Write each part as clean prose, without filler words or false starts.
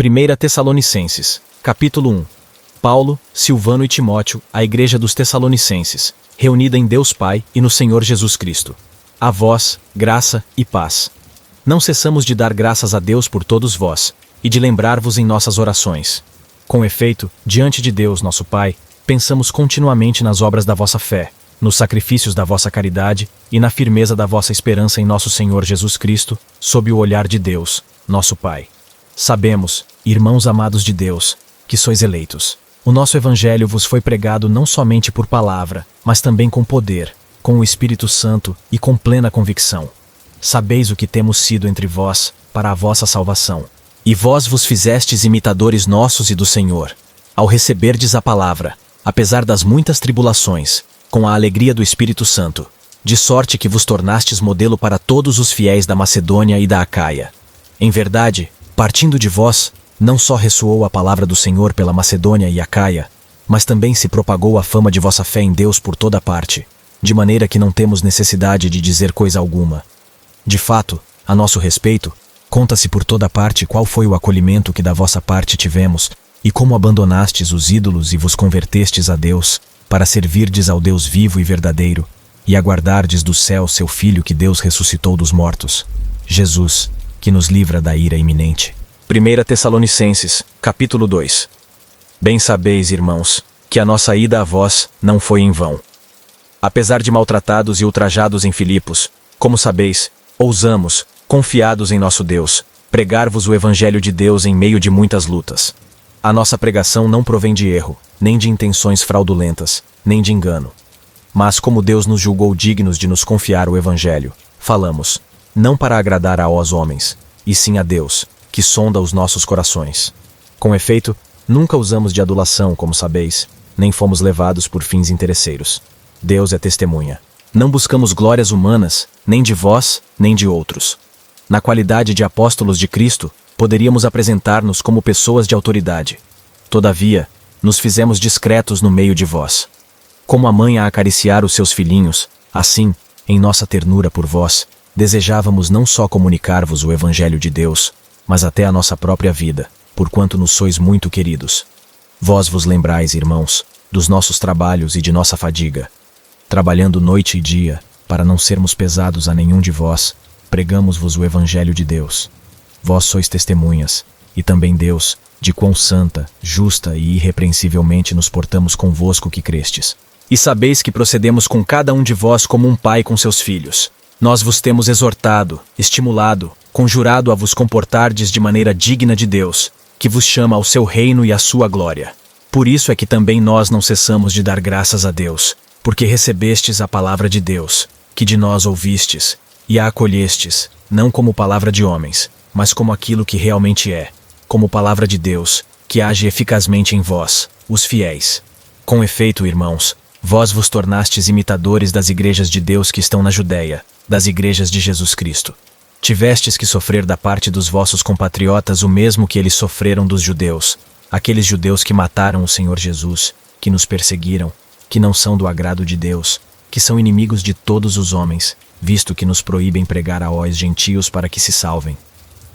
1 Tessalonicenses, capítulo 1. Paulo, Silvano e Timóteo, à igreja dos Tessalonicenses, reunida em Deus Pai e no Senhor Jesus Cristo. A vós, graça e paz. Não cessamos de dar graças a Deus por todos vós, e de lembrar-vos em nossas orações. Com efeito, diante de Deus, nosso Pai, pensamos continuamente nas obras da vossa fé, nos sacrifícios da vossa caridade e na firmeza da vossa esperança em nosso Senhor Jesus Cristo, sob o olhar de Deus, nosso Pai. Sabemos, irmãos amados de Deus, que sois eleitos. O nosso Evangelho vos foi pregado não somente por palavra, mas também com poder, com o Espírito Santo e com plena convicção. Sabeis o que temos sido entre vós, para a vossa salvação. E vós vos fizestes imitadores nossos e do Senhor, ao receberdes a palavra, apesar das muitas tribulações, com a alegria do Espírito Santo, de sorte que vos tornastes modelo para todos os fiéis da Macedônia e da Acaia. Em verdade, partindo de vós, não só ressoou a palavra do Senhor pela Macedônia e Acaia, mas também se propagou a fama de vossa fé em Deus por toda parte, de maneira que não temos necessidade de dizer coisa alguma. De fato, a nosso respeito, conta-se por toda parte qual foi o acolhimento que da vossa parte tivemos, e como abandonastes os ídolos e vos convertestes a Deus, para servirdes ao Deus vivo e verdadeiro, e aguardardes do céu seu Filho que Deus ressuscitou dos mortos, Jesus, que nos livra da ira iminente. 1 Tessalonicenses, capítulo 2. Bem sabeis, irmãos, que a nossa ida a vós não foi em vão. Apesar de maltratados e ultrajados em Filipos, como sabeis, ousamos, confiados em nosso Deus, pregar-vos o Evangelho de Deus em meio de muitas lutas. A nossa pregação não provém de erro, nem de intenções fraudulentas, nem de engano. Mas como Deus nos julgou dignos de nos confiar o Evangelho, falamos, não para agradar aos homens, e sim a Deus, que sonda os nossos corações. Com efeito, nunca usamos de adulação, como sabeis, nem fomos levados por fins interesseiros. Deus é testemunha. Não buscamos glórias humanas, nem de vós, nem de outros. Na qualidade de apóstolos de Cristo, poderíamos apresentar-nos como pessoas de autoridade. Todavia, nos fizemos discretos no meio de vós. Como a mãe a acariciar os seus filhinhos, assim, em nossa ternura por vós, desejávamos não só comunicar-vos o Evangelho de Deus, mas até a nossa própria vida, porquanto nos sois muito queridos. Vós vos lembrais, irmãos, dos nossos trabalhos e de nossa fadiga. Trabalhando noite e dia, para não sermos pesados a nenhum de vós, pregamos-vos o Evangelho de Deus. Vós sois testemunhas, e também Deus, de quão santa, justa e irrepreensivelmente nos portamos convosco que crestes. E sabeis que procedemos com cada um de vós como um pai com seus filhos. Nós vos temos exortado, estimulado, conjurado a vos comportardes de maneira digna de Deus, que vos chama ao seu reino e à sua glória. Por isso é que também nós não cessamos de dar graças a Deus, porque recebestes a palavra de Deus, que de nós ouvistes, e a acolhestes, não como palavra de homens, mas como aquilo que realmente é, como palavra de Deus, que age eficazmente em vós, os fiéis. Com efeito, irmãos, vós vos tornastes imitadores das igrejas de Deus que estão na Judéia, das igrejas de Jesus Cristo. Tivestes que sofrer da parte dos vossos compatriotas o mesmo que eles sofreram dos judeus, aqueles judeus que mataram o Senhor Jesus, que nos perseguiram, que não são do agrado de Deus, que são inimigos de todos os homens, visto que nos proíbem pregar aos gentios para que se salvem.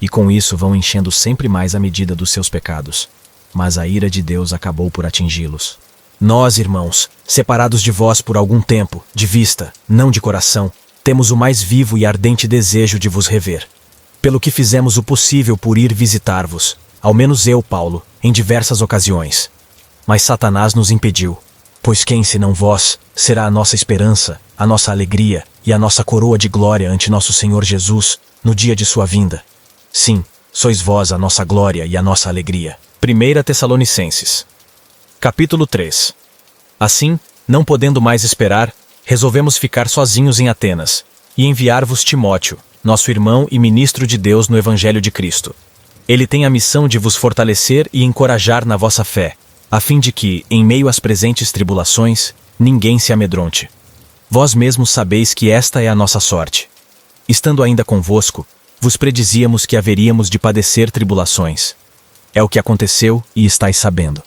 E com isso vão enchendo sempre mais a medida dos seus pecados. Mas a ira de Deus acabou por atingi-los. Nós, irmãos, separados de vós por algum tempo, de vista, não de coração, temos o mais vivo e ardente desejo de vos rever. Pelo que fizemos o possível por ir visitar-vos, ao menos eu, Paulo, em diversas ocasiões. Mas Satanás nos impediu. Pois quem, senão vós, será a nossa esperança, a nossa alegria e a nossa coroa de glória ante nosso Senhor Jesus, no dia de sua vinda? Sim, sois vós a nossa glória e a nossa alegria. 1 Tessalonicenses, capítulo 3. Assim, não podendo mais esperar, resolvemos ficar sozinhos em Atenas, e enviar-vos Timóteo, nosso irmão e ministro de Deus no Evangelho de Cristo. Ele tem a missão de vos fortalecer e encorajar na vossa fé, a fim de que, em meio às presentes tribulações, ninguém se amedronte. Vós mesmos sabeis que esta é a nossa sorte. Estando ainda convosco, vos predizíamos que haveríamos de padecer tribulações. É o que aconteceu e estáis sabendo.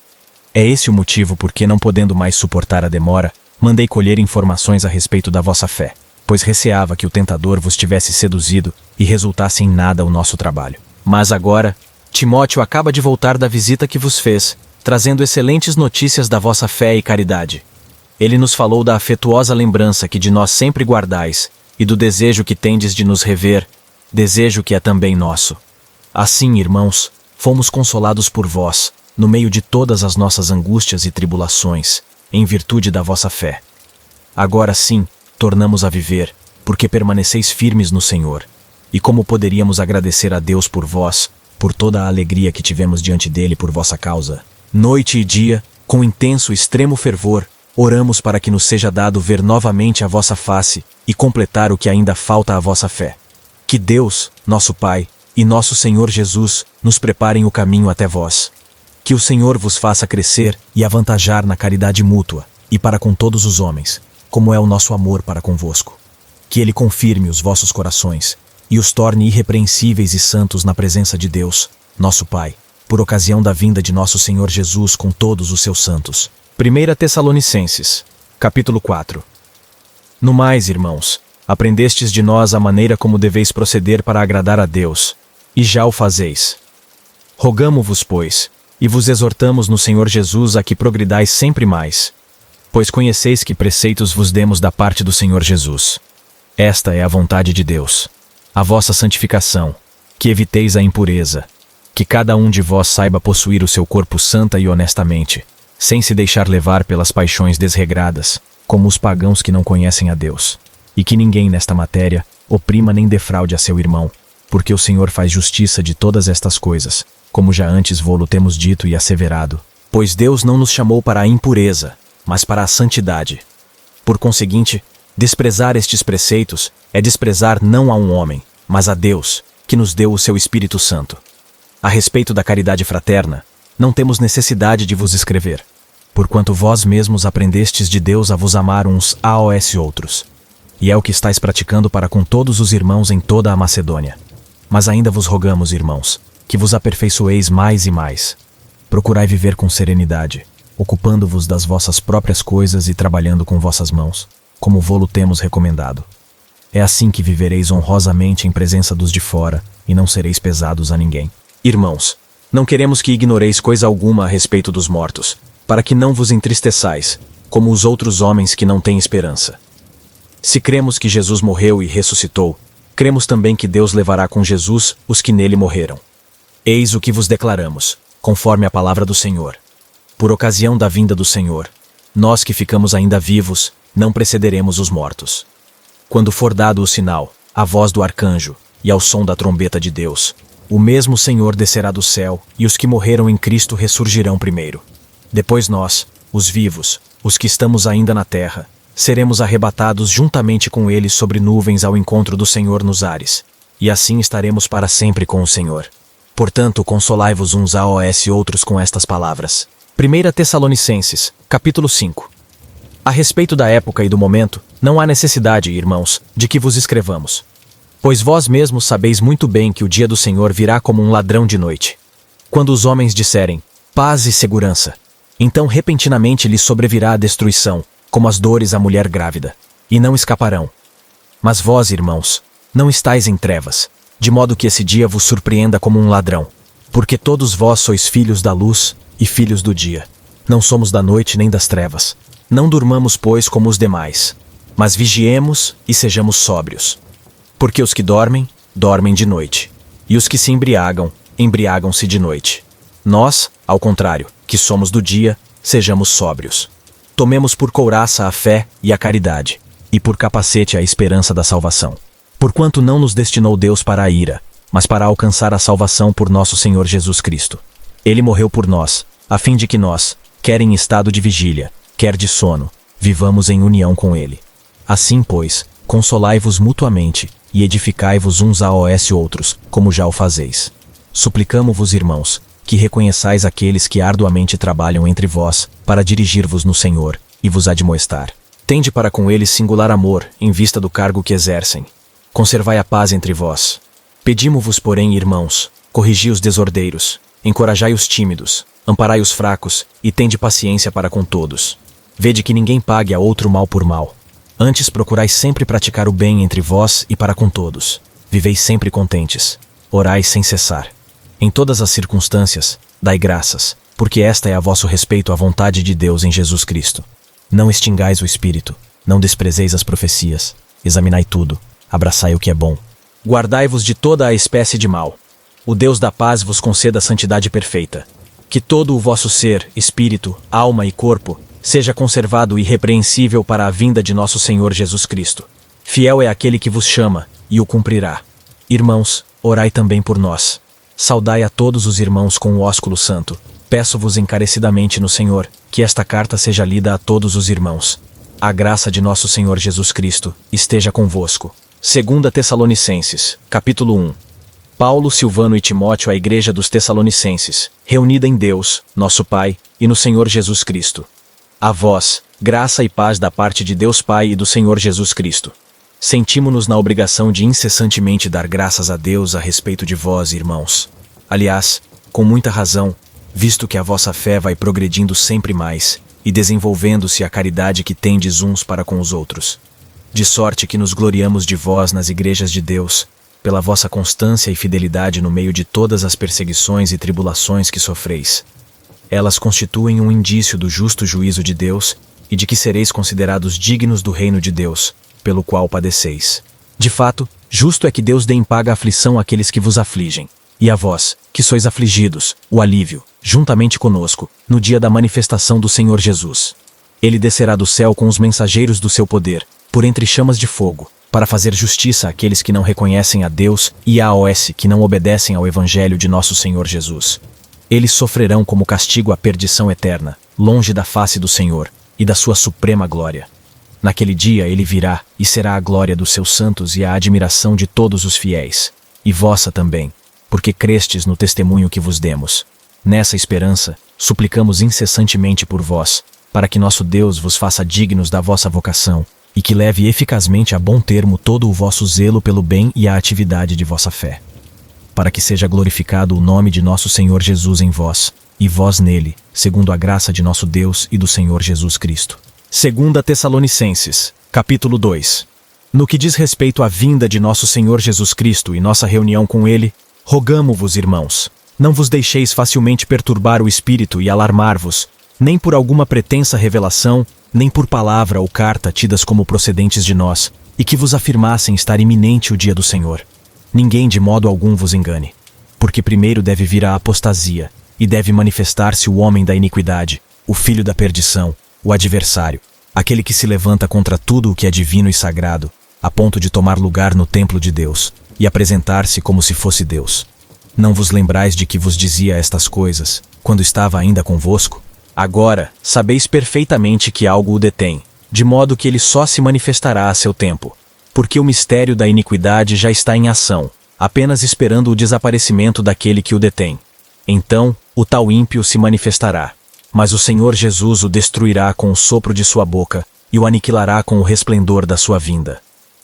É esse o motivo por que, não podendo mais suportar a demora, mandei colher informações a respeito da vossa fé, pois receava que o tentador vos tivesse seduzido e resultasse em nada o nosso trabalho. Mas agora, Timóteo acaba de voltar da visita que vos fez, trazendo excelentes notícias da vossa fé e caridade. Ele nos falou da afetuosa lembrança que de nós sempre guardais, e do desejo que tendes de nos rever, desejo que é também nosso. Assim, irmãos, fomos consolados por vós, no meio de todas as nossas angústias e tribulações, em virtude da vossa fé. Agora sim, tornamos a viver, porque permaneceis firmes no Senhor. E como poderíamos agradecer a Deus por vós, por toda a alegria que tivemos diante dele por vossa causa? Noite e dia, com intenso e extremo fervor, oramos para que nos seja dado ver novamente a vossa face e completar o que ainda falta à vossa fé. Que Deus, nosso Pai, e nosso Senhor Jesus nos preparem o caminho até vós. Que o Senhor vos faça crescer e avantajar na caridade mútua, e para com todos os homens, como é o nosso amor para convosco. Que Ele confirme os vossos corações, e os torne irrepreensíveis e santos na presença de Deus, nosso Pai, por ocasião da vinda de nosso Senhor Jesus com todos os seus santos. 1 Tessalonicenses, capítulo 4. No mais, irmãos, aprendestes de nós a maneira como deveis proceder para agradar a Deus, e já o fazeis. Rogamo-vos, pois, e vos exortamos no Senhor Jesus a que progridais sempre mais, pois conheceis que preceitos vos demos da parte do Senhor Jesus. Esta é a vontade de Deus, a vossa santificação, que eviteis a impureza, que cada um de vós saiba possuir o seu corpo santa e honestamente, sem se deixar levar pelas paixões desregradas, como os pagãos que não conhecem a Deus, e que ninguém nesta matéria oprima nem defraude a seu irmão, porque o Senhor faz justiça de todas estas coisas, como já antes vô-lo temos dito e asseverado, pois Deus não nos chamou para a impureza, mas para a santidade. Por conseguinte, desprezar estes preceitos é desprezar não a um homem, mas a Deus, que nos deu o seu Espírito Santo. A respeito da caridade fraterna, não temos necessidade de vos escrever, porquanto vós mesmos aprendestes de Deus a vos amar uns aos outros. E é o que estáis praticando para com todos os irmãos em toda a Macedônia. Mas ainda vos rogamos, irmãos, que vos aperfeiçoeis mais e mais. Procurai viver com serenidade, ocupando-vos das vossas próprias coisas e trabalhando com vossas mãos, como vô-lo temos recomendado. É assim que vivereis honrosamente em presença dos de fora, e não sereis pesados a ninguém. Irmãos, não queremos que ignoreis coisa alguma a respeito dos mortos, para que não vos entristeçais, como os outros homens que não têm esperança. Se cremos que Jesus morreu e ressuscitou, cremos também que Deus levará com Jesus os que nele morreram. Eis o que vos declaramos, conforme a palavra do Senhor. Por ocasião da vinda do Senhor, nós que ficamos ainda vivos, não precederemos os mortos. Quando for dado o sinal, a voz do arcanjo, e ao som da trombeta de Deus, o mesmo Senhor descerá do céu, e os que morreram em Cristo ressurgirão primeiro. Depois nós, os vivos, os que estamos ainda na terra, seremos arrebatados juntamente com eles sobre nuvens ao encontro do Senhor nos ares, e assim estaremos para sempre com o Senhor. Portanto, consolai-vos uns aos outros com estas palavras. 1 Tessalonicenses, capítulo 5. A respeito da época e do momento, não há necessidade, irmãos, de que vos escrevamos. Pois vós mesmos sabeis muito bem que o dia do Senhor virá como um ladrão de noite. Quando os homens disserem, paz e segurança, então repentinamente lhes sobrevirá a destruição, como as dores à mulher grávida, e não escaparão. Mas vós, irmãos, não estáis em trevas, de modo que esse dia vos surpreenda como um ladrão, porque todos vós sois filhos da luz e filhos do dia. Não somos da noite nem das trevas. Não durmamos, pois, como os demais, mas vigiemos e sejamos sóbrios. Porque os que dormem, dormem de noite, e os que se embriagam, embriagam-se de noite. Nós, ao contrário, que somos do dia, sejamos sóbrios. Tomemos por couraça a fé e a caridade, e por capacete a esperança da salvação. Porquanto não nos destinou Deus para a ira, mas para alcançar a salvação por nosso Senhor Jesus Cristo. Ele morreu por nós, a fim de que nós, quer em estado de vigília, quer de sono, vivamos em união com Ele. Assim, pois, consolai-vos mutuamente, e edificai-vos uns aos outros, como já o fazeis. Suplicamo-vos, irmãos, que reconheçais aqueles que arduamente trabalham entre vós, para dirigir-vos no Senhor, e vos admoestar. Tende para com eles singular amor, em vista do cargo que exercem. Conservai a paz entre vós. Pedimo-vos, porém, irmãos, corrigi os desordeiros, encorajai os tímidos, amparai os fracos, e tende paciência para com todos. Vede que ninguém pague a outro mal por mal. Antes procurai sempre praticar o bem entre vós e para com todos. Viveis sempre contentes. Orai sem cessar. Em todas as circunstâncias, dai graças, porque esta é a vosso respeito à vontade de Deus em Jesus Cristo. Não extingais o Espírito, não desprezeis as profecias, examinai tudo, abraçai o que é bom. Guardai-vos de toda a espécie de mal. O Deus da paz vos conceda a santidade perfeita. Que todo o vosso ser, espírito, alma e corpo, seja conservado irrepreensível para a vinda de nosso Senhor Jesus Cristo. Fiel é aquele que vos chama, e o cumprirá. Irmãos, orai também por nós. Saudai a todos os irmãos com o ósculo santo. Peço-vos encarecidamente no Senhor, que esta carta seja lida a todos os irmãos. A graça de nosso Senhor Jesus Cristo esteja convosco. 2 Tessalonicenses, capítulo 1. Paulo, Silvano e Timóteo à igreja dos Tessalonicenses, reunida em Deus, nosso Pai, e no Senhor Jesus Cristo. A vós, graça e paz da parte de Deus Pai e do Senhor Jesus Cristo. Sentimos-nos na obrigação de incessantemente dar graças a Deus a respeito de vós, irmãos. Aliás, com muita razão, visto que a vossa fé vai progredindo sempre mais, e desenvolvendo-se a caridade que tendes uns para com os outros. De sorte que nos gloriamos de vós nas igrejas de Deus, pela vossa constância e fidelidade no meio de todas as perseguições e tribulações que sofreis. Elas constituem um indício do justo juízo de Deus e de que sereis considerados dignos do reino de Deus, pelo qual padeceis. De fato, justo é que Deus dê em paga a aflição àqueles que vos afligem, e a vós, que sois afligidos, o alívio, juntamente conosco, no dia da manifestação do Senhor Jesus. Ele descerá do céu com os mensageiros do seu poder, por entre chamas de fogo, para fazer justiça àqueles que não reconhecem a Deus e aos que não obedecem ao Evangelho de nosso Senhor Jesus. Eles sofrerão como castigo a perdição eterna, longe da face do Senhor e da sua suprema glória. Naquele dia ele virá e será a glória dos seus santos e a admiração de todos os fiéis, e vossa também, porque crestes no testemunho que vos demos. Nessa esperança, suplicamos incessantemente por vós, para que nosso Deus vos faça dignos da vossa vocação, e que leve eficazmente a bom termo todo o vosso zelo pelo bem e a atividade de vossa fé. Para que seja glorificado o nome de nosso Senhor Jesus em vós, e vós nele, segundo a graça de nosso Deus e do Senhor Jesus Cristo. 2 Tessalonicenses, capítulo 2. No que diz respeito à vinda de nosso Senhor Jesus Cristo e nossa reunião com ele, rogamo-vos, irmãos, não vos deixeis facilmente perturbar o espírito e alarmar-vos, nem por alguma pretensa revelação, nem por palavra ou carta tidas como procedentes de nós, e que vos afirmassem estar iminente o dia do Senhor. Ninguém de modo algum vos engane, porque primeiro deve vir a apostasia, e deve manifestar-se o homem da iniquidade, o filho da perdição, o adversário, aquele que se levanta contra tudo o que é divino e sagrado, a ponto de tomar lugar no templo de Deus, e apresentar-se como se fosse Deus. Não vos lembrais de que vos dizia estas coisas, quando estava ainda convosco? Agora, sabeis perfeitamente que algo o detém, de modo que ele só se manifestará a seu tempo, porque o mistério da iniquidade já está em ação, apenas esperando o desaparecimento daquele que o detém. Então, o tal ímpio se manifestará, mas o Senhor Jesus o destruirá com o sopro de sua boca e o aniquilará com o resplendor da sua vinda.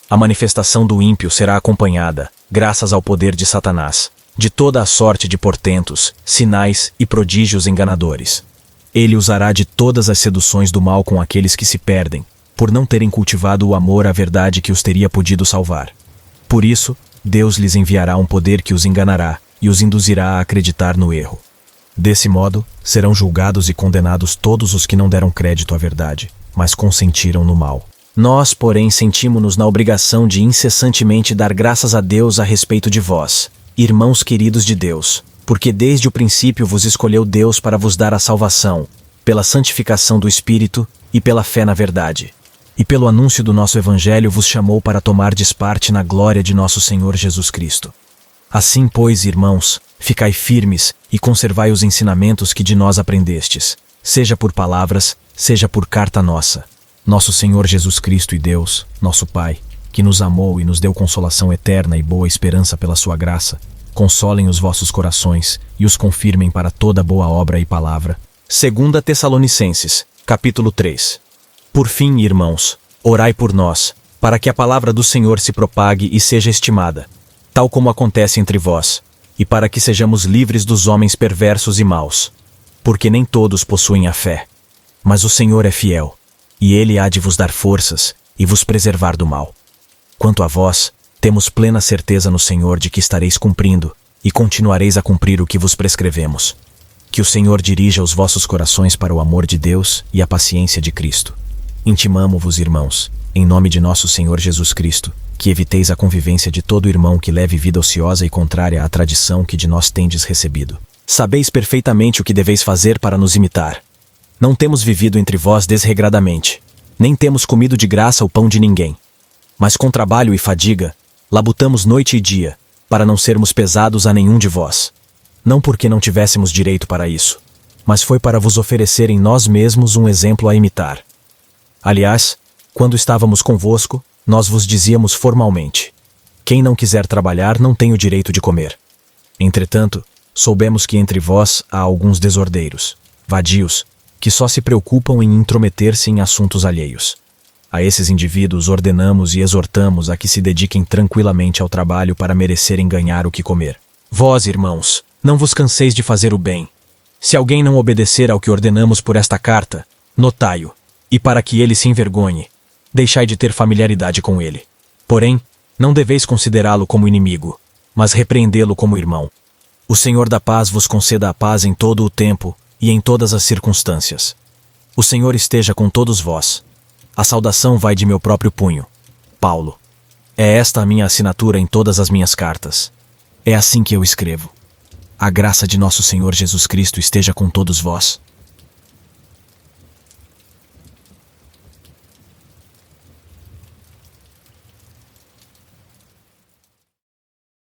A manifestação do ímpio será acompanhada, graças ao poder de Satanás, de toda a sorte de portentos, sinais e prodígios enganadores. Ele usará de todas as seduções do mal com aqueles que se perdem, por não terem cultivado o amor à verdade que os teria podido salvar. Por isso, Deus lhes enviará um poder que os enganará e os induzirá a acreditar no erro. Desse modo, serão julgados e condenados todos os que não deram crédito à verdade, mas consentiram no mal. Nós, porém, sentimos-nos na obrigação de incessantemente dar graças a Deus a respeito de vós, irmãos queridos de Deus, porque desde o princípio vos escolheu Deus para vos dar a salvação, pela santificação do Espírito e pela fé na verdade. E pelo anúncio do nosso Evangelho vos chamou para tomardes parte na glória de nosso Senhor Jesus Cristo. Assim, pois, irmãos, ficai firmes e conservai os ensinamentos que de nós aprendestes, seja por palavras, seja por carta nossa. Nosso Senhor Jesus Cristo e Deus, nosso Pai, que nos amou e nos deu consolação eterna e boa esperança pela sua graça, consolem os vossos corações e os confirmem para toda boa obra e palavra. 2 Tessalonicenses, capítulo 3. Por fim, irmãos, orai por nós, para que a palavra do Senhor se propague e seja estimada, tal como acontece entre vós, e para que sejamos livres dos homens perversos e maus, porque nem todos possuem a fé. Mas o Senhor é fiel, e Ele há de vos dar forças e vos preservar do mal. Quanto a vós, temos plena certeza no Senhor de que estareis cumprindo, e continuareis a cumprir o que vos prescrevemos. Que o Senhor dirija os vossos corações para o amor de Deus e a paciência de Cristo. Intimamo-vos, irmãos, em nome de nosso Senhor Jesus Cristo, que eviteis a convivência de todo irmão que leve vida ociosa e contrária à tradição que de nós tendes recebido. Sabeis perfeitamente o que deveis fazer para nos imitar. Não temos vivido entre vós desregradamente, nem temos comido de graça o pão de ninguém. Mas com trabalho e fadiga, labutamos noite e dia, para não sermos pesados a nenhum de vós. Não porque não tivéssemos direito para isso, mas foi para vos oferecer em nós mesmos um exemplo a imitar. Aliás, quando estávamos convosco, nós vos dizíamos formalmente: quem não quiser trabalhar não tem o direito de comer. Entretanto, soubemos que entre vós há alguns desordeiros, vadios, que só se preocupam em intrometer-se em assuntos alheios. A esses indivíduos ordenamos e exortamos a que se dediquem tranquilamente ao trabalho para merecerem ganhar o que comer. Vós, irmãos, não vos canseis de fazer o bem. Se alguém não obedecer ao que ordenamos por esta carta, notai-o, e para que ele se envergonhe, deixai de ter familiaridade com ele. Porém, não deveis considerá-lo como inimigo, mas repreendê-lo como irmão. O Senhor da paz vos conceda a paz em todo o tempo e em todas as circunstâncias. O Senhor esteja com todos vós. A saudação vai de meu próprio punho. Paulo. É esta a minha assinatura em todas as minhas cartas. É assim que eu escrevo. A graça de nosso Senhor Jesus Cristo esteja com todos vós.